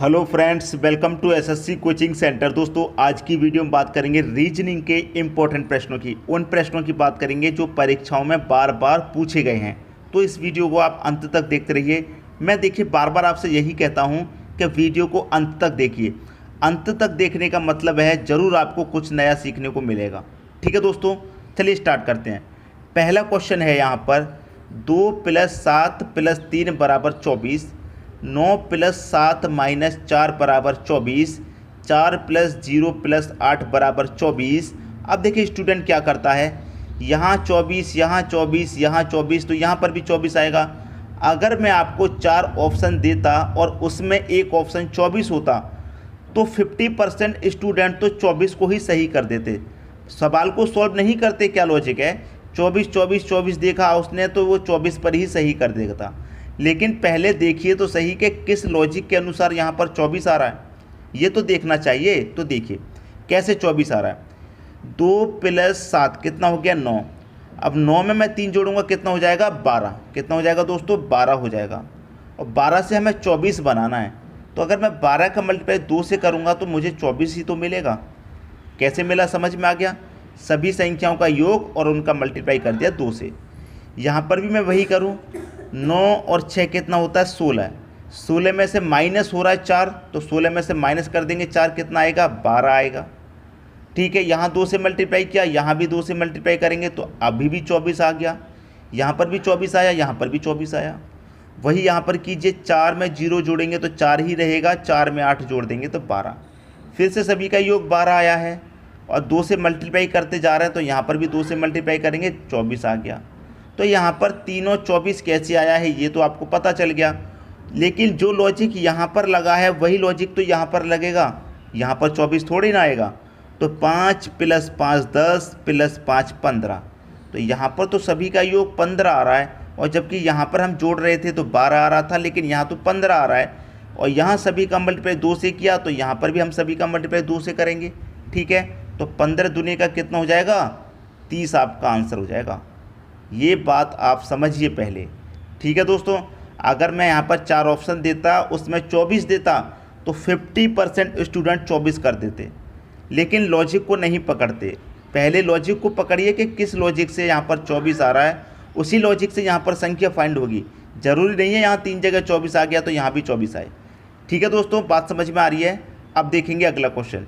Hello friends, welcome to SSC coaching centre. दोस्तों, आज की वीडियो में बात करेंगे रीजनिंग के इम्पोर्टेंट प्रश्नों की। उन प्रश्नों की बात करेंगे जो परीक्षाओं में बार बार पूछे गए हैं। तो इस वीडियो को आप अंत तक देखते रहिए। मैं देखिए बार बार आपसे यही कहता हूं कि वीडियो को अंत तक देखिए। अंत तक देखने का मतलब है ज़रूर आपको कुछ नया सीखने को मिलेगा। ठीक है दोस्तों, चलिए स्टार्ट करते हैं। पहला क्वेश्चन है यहाँ पर 2 + 7 + 3 = 24, 9 + 7 - 4 = 24, 4 + 0 + 8 = 24। अब देखिए स्टूडेंट क्या करता है, यहाँ 24, यहाँ 24, यहाँ 24, तो यहाँ पर भी 24 आएगा। अगर मैं आपको 4 ऑप्शन देता और उसमें एक ऑप्शन 24 होता तो 50% स्टूडेंट तो 24 को ही सही कर देते, सवाल को सॉल्व नहीं करते। क्या लॉजिक है, 24 24 24 देखा उसने तो वो 24 पर ही सही कर देता। लेकिन पहले देखिए तो सही कि किस लॉजिक के अनुसार यहाँ पर 24 आ रहा है, ये तो देखना चाहिए। तो देखिए कैसे 24 आ रहा है। 2 + 7 कितना हो गया, 9। अब 9 में मैं 3 जोड़ूंगा कितना हो जाएगा, 12। कितना हो जाएगा दोस्तों, 12 हो जाएगा। और 12 से हमें 24 बनाना है, तो अगर मैं 12 का मल्टीप्लाई 2 से करूँगा तो मुझे 24 ही तो मिलेगा। कैसे मिला, समझ में आ गया। सभी संख्याओं का योग और उनका मल्टीप्लाई कर दिया 2 से। यहाँ पर भी मैं वही करूँ। 9 और 6 कितना होता है, 16। 16 में से माइनस हो रहा है 4, तो 16 में से माइनस कर देंगे 4, कितना आएगा, 12 आएगा। ठीक है, यहाँ 2 से मल्टीप्लाई किया, यहाँ भी 2 से मल्टीप्लाई करेंगे तो अभी भी 24 आ गया। यहाँ पर भी 24 आया, यहाँ पर भी 24 आया। वही यहाँ पर कीजिए, 4 में 0 जोड़ेंगे तो 4 ही रहेगा, 4 में 8 जोड़ देंगे तो 12। फिर से सभी का योग 12 आया है और 2 से मल्टीप्लाई करते जा रहे हैं तो यहाँ पर भी 2 से मल्टीप्लाई करेंगे, 24 आ गया। तो यहाँ पर तीनों 24 कैसे आया है ये तो आपको पता चल गया। लेकिन जो लॉजिक यहाँ पर लगा है वही लॉजिक तो यहाँ पर लगेगा। यहाँ पर 24 थोड़ी ना आएगा। तो 5 + 5 10 + 5 15, तो यहाँ पर तो सभी का योग 15 आ रहा है। और जबकि यहाँ पर हम जोड़ रहे थे तो 12 आ रहा था, लेकिन यहाँ तो 15 आ रहा है। और यहाँ सभी का मल्टीप्लाई 2 से किया तो यहाँ पर भी हम सभी का मल्टीप्लाई 2 से करेंगे। ठीक है, तो 15 दूनी का कितना हो जाएगा, 30 आपका आंसर हो जाएगा। ये बात आप समझिए पहले। ठीक है दोस्तों, अगर मैं यहाँ पर 4 ऑप्शन देता उसमें 24 देता तो 50% स्टूडेंट 24 कर देते। लेकिन लॉजिक को नहीं पकड़ते। पहले लॉजिक को पकड़िए कि किस लॉजिक से यहाँ पर 24 आ रहा है, उसी लॉजिक से यहाँ पर संख्या फाइंड होगी। ज़रूरी नहीं है यहाँ 3 जगह 24 आ गया तो यहाँ भी 24 आए। ठीक है दोस्तों, बात समझ में आ रही है। अब देखेंगे अगला क्वेश्चन।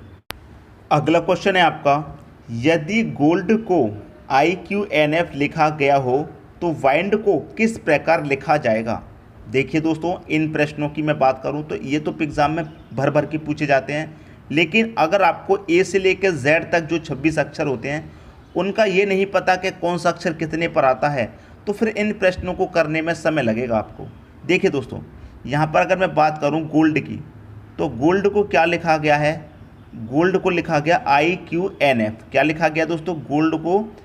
अगला क्वेश्चन है आपका, यदि गोल्ड को IQNF लिखा गया हो तो वाइंड को किस प्रकार लिखा जाएगा। देखिए दोस्तों, इन प्रश्नों की मैं बात करूं तो ये तो एग्ज़ाम में भर भर के पूछे जाते हैं। लेकिन अगर आपको A से लेकर Z तक जो 26 अक्षर होते हैं उनका ये नहीं पता कि कौन सा अक्षर कितने पर आता है, तो फिर इन प्रश्नों को करने में समय लगेगा आपको। देखिए दोस्तों, यहाँ पर अगर मैं बात करूँ गोल्ड की, तो गोल्ड को क्या लिखा गया है, गोल्ड को लिखा गया IQNF। क्या लिखा गया दोस्तों, गोल्ड को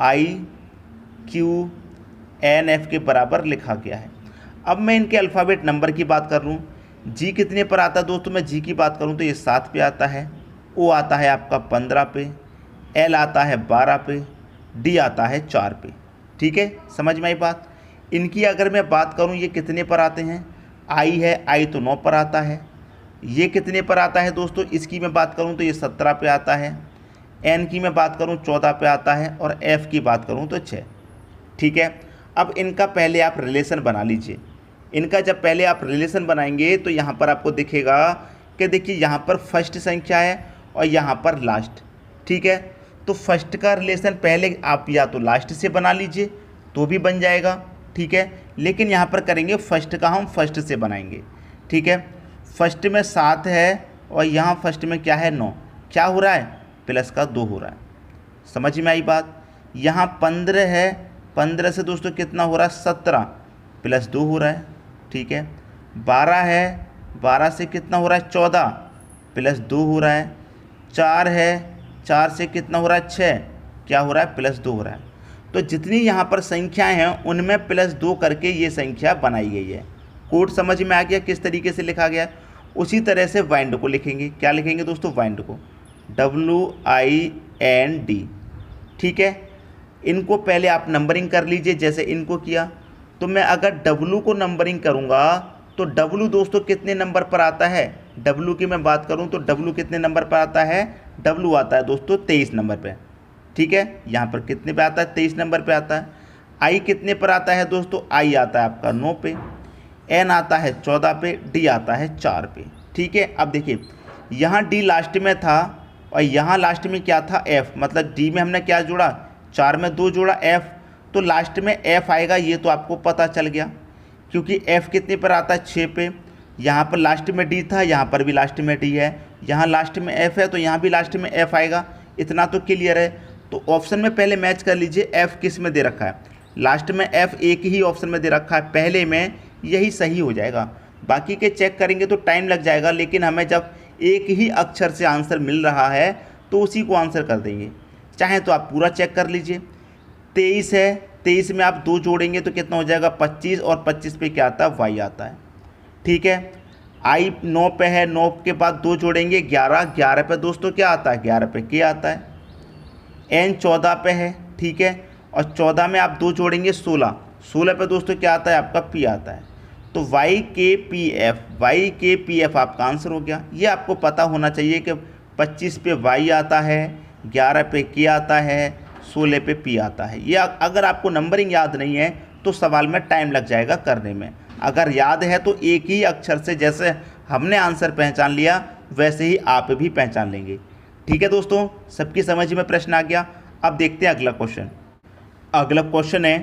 IQNF के बराबर लिखा गया है। अब मैं इनके अल्फ़ाबेट नंबर की बात कर लूँ, जी कितने पर आता है दोस्तों, मैं जी की बात करूँ तो ये 7 पे आता है, O आता है आपका 15 पे, L आता है 12 पे, D आता है 4 पे। ठीक है, समझ में आई बात। इनकी अगर मैं बात करूँ ये कितने पर आते हैं, I है, I तो 9 पर आता है। ये कितने पर आता है दोस्तों, इसकी मैं बात करूँ तो ये 17 पे आता है। N की मैं बात करूँ 14 पे आता है और F की बात करूँ तो 6। ठीक है, अब इनका पहले आप रिलेशन बना लीजिए। इनका जब पहले आप रिलेशन बनाएंगे तो यहाँ पर आपको दिखेगा कि देखिए यहाँ पर फर्स्ट संख्या है और यहाँ पर लास्ट। ठीक है, तो फर्स्ट का रिलेशन पहले आप या तो लास्ट से बना लीजिए तो भी बन जाएगा। ठीक है, लेकिन यहाँ पर करेंगे फर्स्ट का हम फर्स्ट से बनाएंगे। ठीक है, फर्स्ट में 7 है और यहाँ फर्स्ट में क्या है, 9। क्या हो रहा है, प्लस का 2 हो रहा है। समझ में आई बात। यहाँ 15 है, 15 से दोस्तों कितना हो रहा है, 17 प्लस 2 हो रहा है। ठीक है, 12 है, 12 से कितना हो रहा है, 14 प्लस 2 हो रहा है। 4 है, 4 से कितना हो रहा है, 6, क्या हो रहा है, प्लस 2 हो रहा है। तो जितनी यहाँ पर संख्याएं हैं उनमें प्लस 2 करके ये संख्या बनाई गई है। कोड समझ में आ गया किस तरीके से लिखा गया। उसी तरह से वाइंड को लिखेंगे। क्या लिखेंगे दोस्तों, वाइंड को WIND। ठीक है, इनको पहले आप नंबरिंग कर लीजिए जैसे इनको किया। तो मैं अगर W को नंबरिंग करूँगा तो W दोस्तों कितने नंबर पर आता है, W की मैं बात करूं तो W कितने नंबर पर आता है, W आता है दोस्तों 23 नंबर पे, ठीक है। यहाँ पर कितने पे आता है, 23 नंबर पे आता है। I कितने पर आता है दोस्तों, I आता है आपका 9 पे, N आता है 14 पे, D आता है 4 पे, ठीक है। अब देखिए यहाँ D लास्ट में था और यहाँ लास्ट में क्या था, F, मतलब D में हमने क्या जोड़ा, 4 में 2 जोड़ा F, तो लास्ट में F आएगा, ये तो आपको पता चल गया क्योंकि F कितने पर आता है 6 पे। यहाँ पर लास्ट में D था, यहाँ पर भी लास्ट में D है, यहाँ लास्ट में F है तो यहाँ भी लास्ट में F आएगा, इतना तो क्लियर है। तो ऑप्शन में पहले मैच कर लीजिए F किस में दे रखा है, लास्ट में F एक ही ऑप्शन में दे रखा है, पहले में यही सही हो जाएगा। बाकी के चेक करेंगे तो टाइम लग जाएगा, लेकिन हमें जब एक ही अक्षर से आंसर मिल रहा है तो उसी को आंसर कर देंगे। चाहे तो आप पूरा चेक कर लीजिए। 23 है, 23 में आप 2 जोड़ेंगे तो कितना हो जाएगा 25, और 25 पे क्या आता है, Y आता है, ठीक है। I 9 पे है, 9 के बाद 2 जोड़ेंगे 11, 11 पे दोस्तों क्या आता है, 11 पे K आता है। N 14 पे है, ठीक है, और 14 में आप 2 जोड़ेंगे 16, 16 पे दोस्तों क्या आता है, आपका P आता है। तो YKPF, YKPF आपका आंसर हो गया। ये आपको पता होना चाहिए कि 25 पे Y आता है, 11 पे K आता है, 16 पे P आता है। ये अगर आपको नंबरिंग याद नहीं है तो सवाल में टाइम लग जाएगा करने में। अगर याद है तो एक ही अक्षर से जैसे हमने आंसर पहचान लिया वैसे ही आप भी पहचान लेंगे, ठीक है दोस्तों। सबकी समझ में प्रश्न आ गया। अब देखते हैं अगला क्वेश्चन। अगला क्वेश्चन है,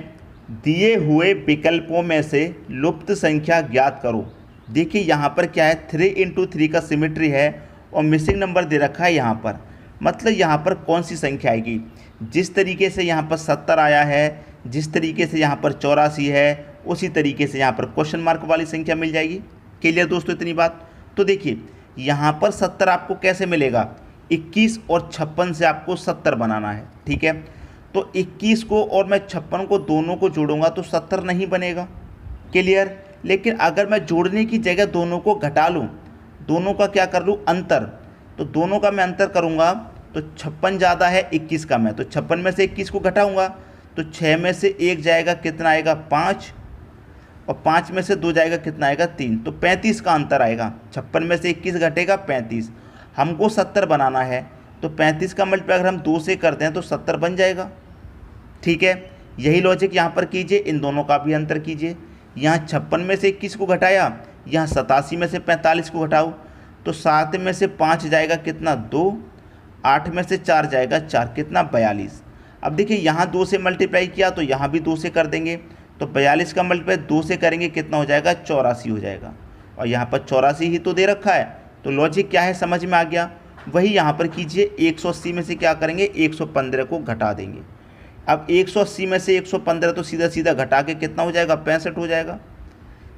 दिए हुए विकल्पों में से लुप्त संख्या ज्ञात करो। देखिए यहाँ पर क्या है, 3 × 3 का सिमेट्री है और मिसिंग नंबर दे रखा है यहाँ पर, मतलब यहाँ पर कौन सी संख्या आएगी। जिस तरीके से यहाँ पर 70 आया है, जिस तरीके से यहाँ पर 84 है, उसी तरीके से यहाँ पर क्वेश्चन मार्क वाली संख्या मिल जाएगी। क्लियर दोस्तों इतनी बात। तो देखिए यहाँ पर 70 आपको कैसे मिलेगा, 21 और 56 से आपको 70 बनाना है, ठीक है। तो 21 को और मैं 56 को दोनों को जोड़ूंगा तो 70 नहीं बनेगा, क्लियर। लेकिन अगर मैं जोड़ने की जगह दोनों को घटा लूँ, दोनों का क्या कर लूँ, अंतर, तो दोनों का मैं अंतर करूँगा तो 56 ज़्यादा है 21 का, मैं तो 56 में से 21 को घटाऊँगा तो 6 में से 1 जाएगा, कितना आएगा 5, और 5 में से 2 जाएगा, कितना आएगा 3, तो 35 का अंतर आएगा। 56 में से 21 घटेगा 35, हमको 70 बनाना है तो 35 का मल्टीप्लाई अगर हम 2 से करते हैं तो 70 बन जाएगा, ठीक है। यही लॉजिक यहाँ पर कीजिए, इन दोनों का भी अंतर कीजिए। यहाँ 56 में से 21 को घटाया, यहाँ 87 में से 45 को घटाओ तो 7 में से 5 जाएगा, कितना 2, 8 में से 4 जाएगा 4, कितना 42। अब देखिए यहाँ 2 से मल्टीप्लाई किया तो यहाँ भी 2 से कर देंगे, तो 42 का मल्टीप्लाई 2 से करेंगे, कितना हो जाएगा 84 हो जाएगा, और यहाँ पर 84 ही तो दे रखा है। तो लॉजिक क्या है समझ में आ गया। वही यहाँ पर कीजिए, 180 में से क्या करेंगे, 115 को घटा देंगे। अब 180 में से 115 तो सीधा सीधा घटा के कितना हो जाएगा, 65 हो जाएगा।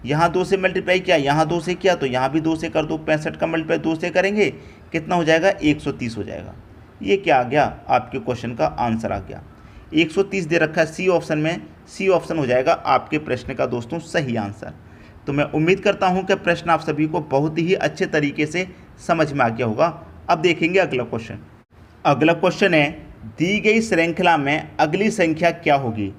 यहाँ 2 से मल्टीप्लाई किया, यहाँ 2 से किया तो यहाँ भी 2 से कर दो, 65 का मल्टीप्लाई 2 से करेंगे, कितना हो जाएगा 130 हो जाएगा। ये क्या आ गया, आपके क्वेश्चन का आंसर आ गया। 130 दे रखा है सी ऑप्शन में, सी ऑप्शन हो जाएगा आपके प्रश्न का दोस्तों सही आंसर। तो मैं उम्मीद करता हूं कि प्रश्न आप सभी को बहुत ही अच्छे तरीके से समझ में आ गया होगा। अब देखेंगे अगला क्वेश्चन। अगला क्वेश्चन है, दी गई श्रृंखला में अगली संख्या क्या होगी।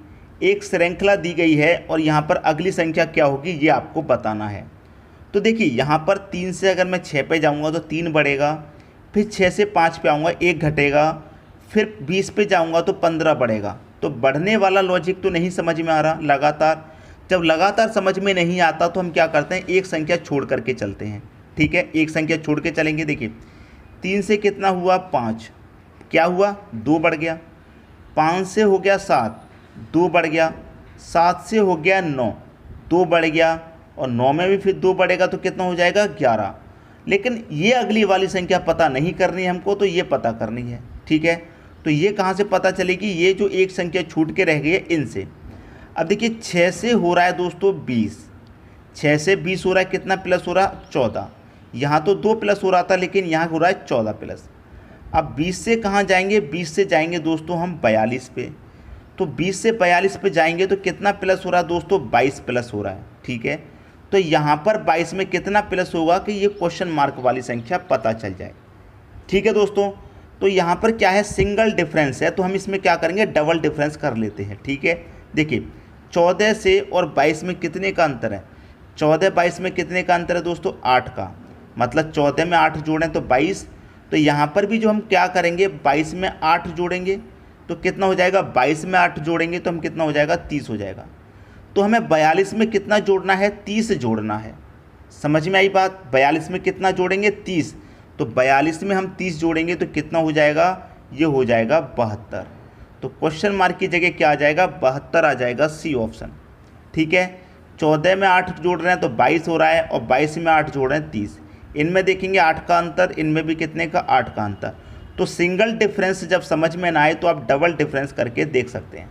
एक श्रृंखला दी गई है और यहाँ पर अगली संख्या क्या होगी ये आपको बताना है। तो देखिए यहाँ पर 3 से अगर मैं 6 पे जाऊँगा तो 3 बढ़ेगा, फिर 6 से 5 पे आऊँगा 1 घटेगा, फिर 20 पे जाऊँगा तो 15 बढ़ेगा। तो बढ़ने वाला लॉजिक तो नहीं समझ में आ रहा लगातार। जब लगातार समझ में नहीं आता तो हम क्या करते हैं, एक संख्या छोड़ करके चलते हैं, ठीक है। एक संख्या छोड़ के चलेंगे। देखिए 3 से कितना हुआ 5, क्या हुआ 2 बढ़ गया, 5 से हो गया 7, 2 बढ़ गया, 7 से हो गया 9, 2 बढ़ गया, और 9 में भी फिर 2 बढ़ेगा तो कितना हो जाएगा 11। लेकिन ये अगली वाली संख्या पता नहीं करनी है हमको, तो ये पता करनी है, ठीक है। तो ये कहाँ से पता चलेगी, ये जो एक संख्या छूट के रह गई है इनसे। अब देखिए 6 से हो रहा है दोस्तों 20, 6 से 20 हो रहा है, कितना प्लस हो रहा है 14। यहाँ तो 2 प्लस हो रहा था लेकिन यहाँ हो रहा है 14 प्लस। अब 20 से कहाँ जाएंगे, 20 से जाएंगे दोस्तों हम 42 पे। तो 20 से 42 पे जाएंगे तो कितना प्लस हो रहा है दोस्तों, 22 प्लस हो रहा है, ठीक है। तो यहाँ पर 22 में कितना प्लस होगा कि ये क्वेश्चन मार्क वाली संख्या पता चल जाए, ठीक है दोस्तों। तो यहाँ पर क्या है, सिंगल डिफरेंस है, तो हम इसमें क्या करेंगे, डबल डिफरेंस कर लेते हैं, ठीक है। देखिए 14 से और 22 में कितने का अंतर है, 14 22 में कितने का अंतर है दोस्तों, 8 का। मतलब 14 में 8 जोड़ें तो 22। तो यहाँ पर भी जो हम क्या करेंगे, 22 में 8 जोड़ेंगे तो कितना हो जाएगा, 22 में 8 जोड़ेंगे तो हम कितना हो जाएगा, 30 हो जाएगा। तो हमें 42 में कितना जोड़ना है, 30 जोड़ना है। समझ में आई बात, 42 में कितना जोड़ेंगे, 30। तो 42 में हम 30 जोड़ेंगे तो कितना हो जाएगा, ये हो जाएगा 72। तो क्वेश्चन मार्क की जगह क्या आ जाएगा, 72 आ जाएगा, सी ऑप्शन। ठीक है, 14 में 8 जोड़ रहे हैं तो 22 हो रहा है, और 22 में 8 जोड़ रहे हैं 30। इनमें देखेंगे 8 का अंतर, इनमें भी कितने का, 8 का अंतर। तो सिंगल डिफरेंस जब समझ में ना आए तो आप डबल डिफरेंस करके देख सकते हैं।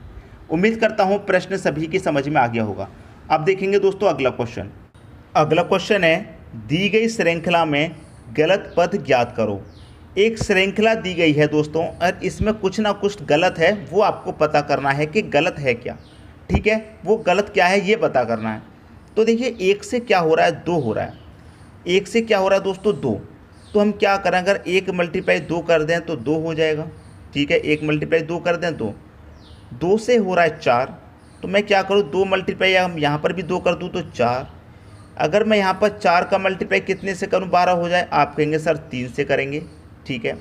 उम्मीद करता हूँ प्रश्न सभी की समझ में आ गया होगा। अब देखेंगे दोस्तों अगला क्वेश्चन। अगला क्वेश्चन है, दी गई श्रृंखला में गलत पद ज्ञात करो। एक श्रृंखला दी गई है दोस्तों, और इसमें कुछ ना कुछ गलत है, वो आपको पता करना है कि गलत है क्या। ठीक है, वो गलत क्या है ये पता करना है। तो देखिए, 1 से क्या हो रहा है, 2 हो रहा है। 1 से क्या हो रहा है दोस्तों, 2। तो हम क्या करें, अगर 1 मल्टीप्लाई 2 कर दें तो 2 हो जाएगा। ठीक है, 1 मल्टीप्लाई 2 कर दें तो 2 से हो रहा है 4। तो मैं क्या करूँ, 2 मल्टीप्लाई हम यहाँ पर भी 2 कर दूँ तो 4। अगर मैं यहाँ पर 4 का मल्टीप्लाई कितने से करूँ, 12 हो जाए, आप कहेंगे सर 3 से करेंगे। ठीक है,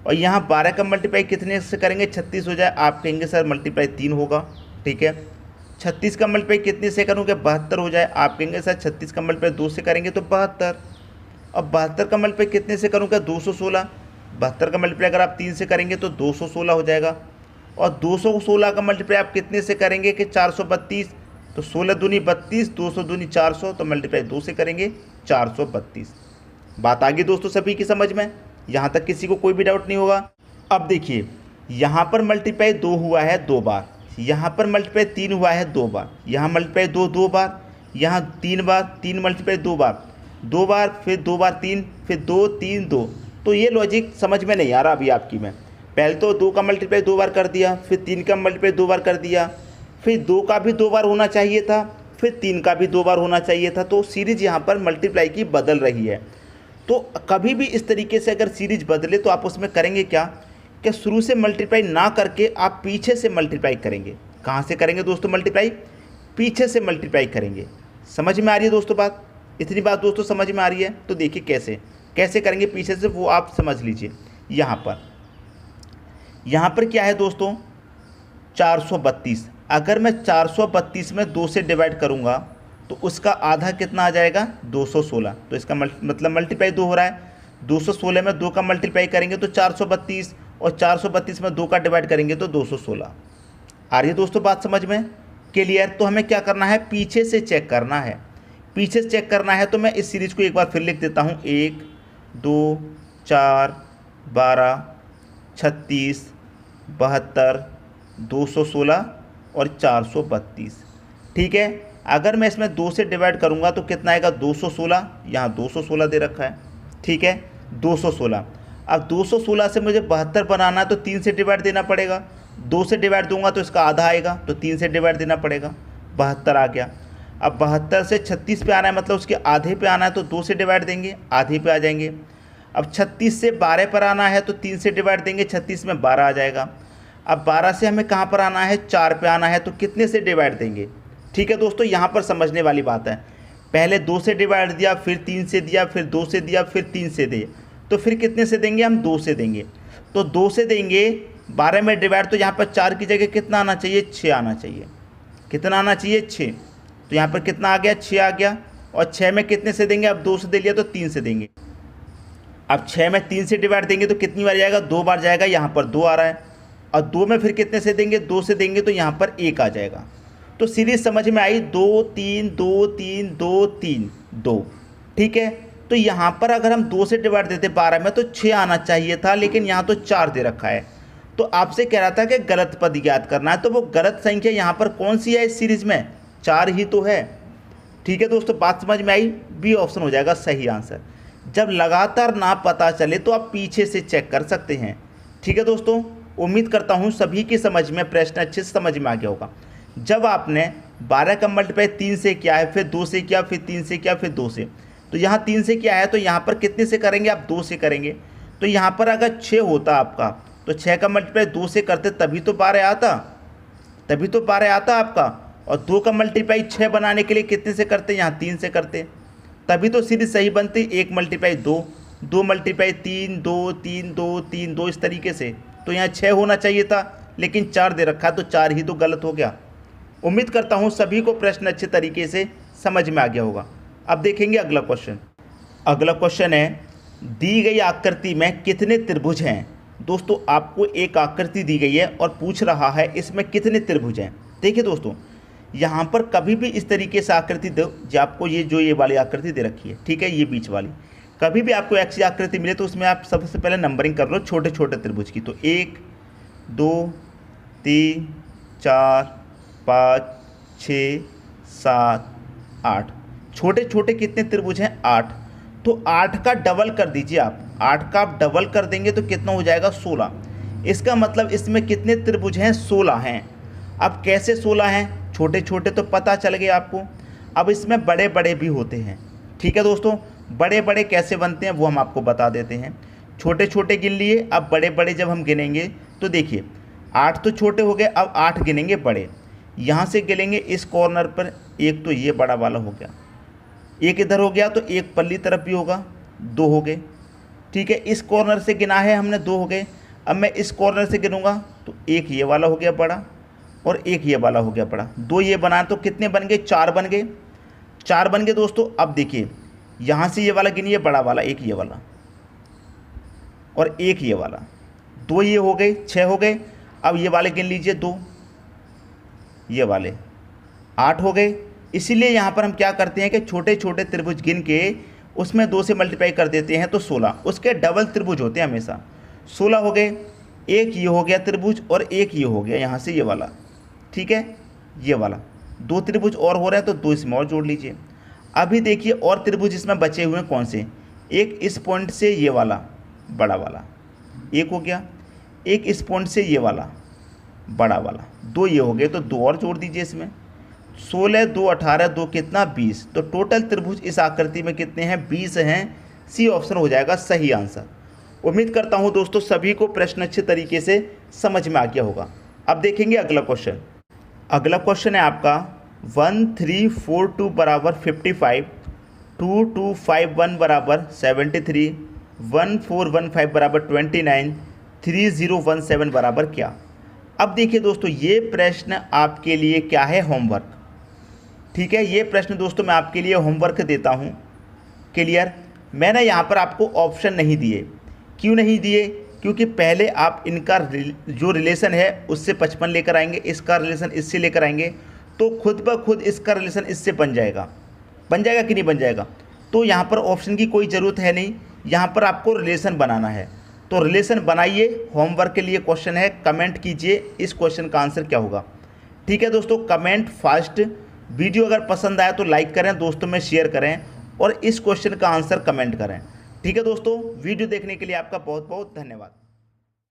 और यहाँ 12 का मल्टीप्लाई कितने से करेंगे, 36 हो जाए, आप कहेंगे सर मल्टीप्लाई 3 होगा। ठीक है, 36 का मल्टीप्लाई कितने से करूँगे, 72 हो जाए, आप कहेंगे सर 36 का मल्टीप्लाई 2 से करेंगे तो 72। अब 72 का मल्टीप्लाई कितने से करूँगा, 216। 72 का मल्टीप्लाई अगर आप 3 से करेंगे तो 216 हो जाएगा। और 216 का मल्टीप्लाई आप कितने से करेंगे कि 432। तो 16 दूनी 32, 200 दूनी 400, तो मल्टीप्लाई 2 से करेंगे 432। बात आ गई दोस्तों सभी की समझ में, यहाँ तक किसी को कोई भी डाउट नहीं होगा। अब देखिए, यहाँ पर मल्टीप्लाई 2 हुआ है 2 बार, यहाँ पर मल्टीप्लाई 3 हुआ है 2 बार, यहाँ मल्टीप्लाई 2 बार, यहाँ 3 बार, 3 मल्टीप्लाई 2 बार, 2 बार, फिर 2 बार 3, फिर 2 3 2। तो ये लॉजिक समझ में नहीं आ रहा अभी आपकी में। पहले तो 2 का मल्टीप्लाई 2 बार कर दिया, फिर 3 का मल्टीप्लाई 2 बार कर दिया, फिर 2 का भी 2 बार होना चाहिए था, फिर 3 का भी 2 बार होना चाहिए था। तो सीरीज यहाँ पर मल्टीप्लाई की बदल रही है। तो कभी भी इस तरीके से अगर सीरीज बदले तो आप उसमें करेंगे क्या, कि शुरू से मल्टीप्लाई ना करके आप पीछे से मल्टीप्लाई करेंगे। कहाँ से करेंगे दोस्तों मल्टीप्लाई, पीछे से मल्टीप्लाई करेंगे। समझ में आ रही है दोस्तों बात, इतनी बात दोस्तों समझ में आ रही है। तो देखिए कैसे कैसे करेंगे पीछे से, वो आप समझ लीजिए। यहाँ पर क्या है दोस्तों, 432। अगर मैं 432 में 2 से डिवाइड करूँगा तो उसका आधा कितना आ जाएगा, 216। तो इसका मतलब मल्टीप्लाई 2 हो रहा है। 216 में 2 का मल्टीप्लाई करेंगे तो 432, और 432 में 2 का डिवाइड करेंगे तो 216। आ रही है दोस्तों बात समझ में, क्लियर। तो हमें क्या करना है, पीछे से चेक करना है। पीछे से चेक करना है तो मैं इस सीरीज को एक बार फिर लिख देता हूँ। 1 2 4 12 36 72 216 और 432। ठीक है, अगर मैं इसमें 2 से डिवाइड करूंगा तो कितना आएगा, 216। यहाँ 216 दे रखा है। ठीक है, 216। अब 216 से मुझे 72 बनाना है तो 3 से डिवाइड देना पड़ेगा। 2 से डिवाइड दूंगा तो इसका आधा आएगा, तो 3 से डिवाइड देना पड़ेगा। 72 आ गया। अब 72 से 36 पे आना है, मतलब उसके आधे पे आना है, तो 2 से डिवाइड देंगे, आधे पे आ जाएंगे। अब 36 से 12 पर आना है तो 3 से डिवाइड देंगे, 36 में 12 आ जाएगा। अब 12 से हमें कहाँ पर आना है, 4 पे आना है, तो कितने से डिवाइड देंगे। ठीक है दोस्तों, यहाँ पर समझने वाली बात है। पहले 2 से डिवाइड दिया, फिर 3 से दिया, फिर 2 से दिया, फिर 3 से दिए, तो फिर कितने से देंगे, हम 2 से देंगे। तो 2 से देंगे, 12 में डिवाइड, तो यहाँ पर 4 की जगह कितना आना चाहिए, 6 आना चाहिए। कितना आना चाहिए, 6। तो यहाँ पर कितना आ गया, 6 आ गया। और 6 में कितने से देंगे, अब 2 से दे लिया तो 3 से देंगे। अब 6 में 3 से डिवाइड देंगे तो कितनी बार जाएगा, 2 बार जाएगा। यहाँ पर 2 आ रहा है। और 2 में फिर कितने से देंगे, 2 से देंगे तो यहाँ पर 1 आ जाएगा। तो सीरीज समझ में आई, 2 3 2 3 2 3 2। ठीक है, तो यहाँ पर अगर हम 2 से डिवाइड देते 12 में तो 6 आना चाहिए था, लेकिन यहाँ तो 4 दे रखा है। तो आपसे कह रहा था कि गलत पद ज्ञात करना है, तो वो गलत संख्या यहाँ पर कौन सी है इस सीरीज में, 4 ही तो है। ठीक है दोस्तों, बात समझ में आई, बी ऑप्शन हो जाएगा सही आंसर। जब लगातार ना पता चले तो आप पीछे से चेक कर सकते हैं। ठीक है दोस्तों, उम्मीद करता हूँ सभी की समझ में प्रश्न अच्छे से समझ में आ गया होगा। जब आपने 12 का मल्टीप्लाई 3 से किया है, फिर 2 से किया, फिर 3 से किया, फिर 2 से, तो यहाँ 3 से किया है, तो यहाँ पर कितने से करेंगे, आप 2 से करेंगे। तो यहाँ पर अगर 6 होता आपका, तो 6 का मल्टीप्लाई 2 से करते तभी तो 12 आता, तभी तो 12 आता आपका। और 2 का मल्टीप्लाई 6 बनाने के लिए कितने से करते, यहाँ 3 से करते, तभी तो सीरीज सही बनती। 1 मल्टीप्लाई 2, 2 मल्टीप्लाई 3, 2 3 2 3 2 इस तरीके से। तो यहाँ 6 होना चाहिए था, लेकिन 4 दे रखा है, तो 4 ही तो गलत हो गया। उम्मीद करता हूँ सभी को प्रश्न अच्छे तरीके से समझ में आ गया होगा। अब देखेंगे अगला क्वेश्चन। अगला क्वेश्चन है, दी गई आकृति में कितने त्रिभुज हैं। दोस्तों आपको एक आकृति दी गई है और पूछ रहा है इसमें कितने त्रिभुज हैं। देखिए दोस्तों, यहाँ पर कभी भी इस तरीके से आकृति दो, जो आपको ये वाली आकृति दे रखी है, ठीक है, ये बीच वाली, कभी भी आपको ऐसी आकृति मिले तो उसमें आप सबसे पहले नंबरिंग कर लो छोटे छोटे त्रिभुज की। तो 1 2 3 4 5 6 7 8, छोटे छोटे कितने त्रिभुज हैं, 8। तो 8 का डबल कर दीजिए आप, 8 का आप डबल कर देंगे तो कितना हो जाएगा, 16। इसका मतलब इसमें कितने त्रिभुज हैं, 16 हैं। अब कैसे 16 हैं, छोटे छोटे तो पता चल गया आपको। अब इसमें बड़े बड़े भी होते हैं, ठीक है दोस्तों। बड़े बड़े कैसे बनते हैं वो हम आपको बता देते हैं। छोटे छोटे गिन लिए, अब बड़े बड़े जब हम गिनेंगे तो देखिए 8 तो छोटे हो गए, अब 8 गिनेंगे बड़े। यहाँ से गिनेंगे इस कॉर्नर पर, एक तो ये बड़ा वाला हो गया, एक इधर हो गया, तो एक पल्ली तरफ भी होगा, 2 हो गए, ठीक है। इस कॉर्नर से गिना है हमने, 2 हो गए। अब मैं इस कॉर्नर से गिनूंगा तो एक ये वाला हो गया बड़ा और एक ये वाला हो गया बड़ा, 2 ये बनाए तो कितने बन गए, 4 बन गए, 4 बन गए दोस्तों। अब देखिए यहाँ से ये वाला गिनिए, बड़ा वाला, एक ये वाला और एक ये वाला, 2 ये हो गए, 6 हो गए। अब ये वाले गिन लीजिए, 2 ये वाले, 8 हो गए। इसीलिए यहाँ पर हम क्या करते हैं कि छोटे छोटे त्रिभुज गिन के उसमें 2 से मल्टीप्लाई कर देते हैं तो 16, उसके डबल त्रिभुज होते हैं हमेशा। 16 हो गए, एक ये हो गया त्रिभुज और एक ये हो गया यहाँ से ये वाला, ठीक है, ये वाला, 2 त्रिभुज और हो रहे हैं तो 2 इसमें और जोड़ लीजिए। अभी देखिए और त्रिभुज इसमें बचे हुए हैं कौन से, एक इस पॉइंट से ये वाला बड़ा वाला, एक हो गया, एक इस पॉइंट से ये वाला बड़ा वाला, 2 ये हो गए, तो 2 और जोड़ दीजिए इसमें। 16 2 18, 2 कितना, 20। तो टोटल त्रिभुज इस आकृति में कितने हैं, 20 हैं। सी ऑप्शन हो जाएगा सही आंसर। उम्मीद करता हूं दोस्तों सभी को प्रश्न अच्छे तरीके से समझ में आ गया होगा। अब देखेंगे अगला क्वेश्चन। अगला क्वेश्चन है आपका 1342 बराबर 55, 2251 बराबर 73, 1415 बराबर 29, 3017 बराबर क्या। अब देखिए दोस्तों ये प्रश्न आपके लिए क्या है, होमवर्क, ठीक है। ये प्रश्न दोस्तों मैं आपके लिए होमवर्क देता हूँ, क्लियर। मैंने यहाँ पर आपको ऑप्शन नहीं दिए, क्यों नहीं दिए, क्योंकि पहले आप इनका जो रिलेशन है उससे 55 लेकर आएंगे, इसका रिलेशन इससे लेकर आएंगे, तो खुद ब खुद इसका रिलेशन इससे बन जाएगा कि नहीं बन जाएगा। तो यहाँ पर ऑप्शन की कोई ज़रूरत है नहीं, यहाँ पर आपको रिलेशन बनाना है। तो रिलेशन बनाइए, होमवर्क के लिए क्वेश्चन है, कमेंट कीजिए इस क्वेश्चन का आंसर क्या होगा, ठीक है दोस्तों। कमेंट फास्ट, वीडियो अगर पसंद आया तो लाइक करें, दोस्तों में शेयर करें और इस क्वेश्चन का आंसर कमेंट करें, ठीक है दोस्तों। वीडियो देखने के लिए आपका बहुत बहुत धन्यवाद।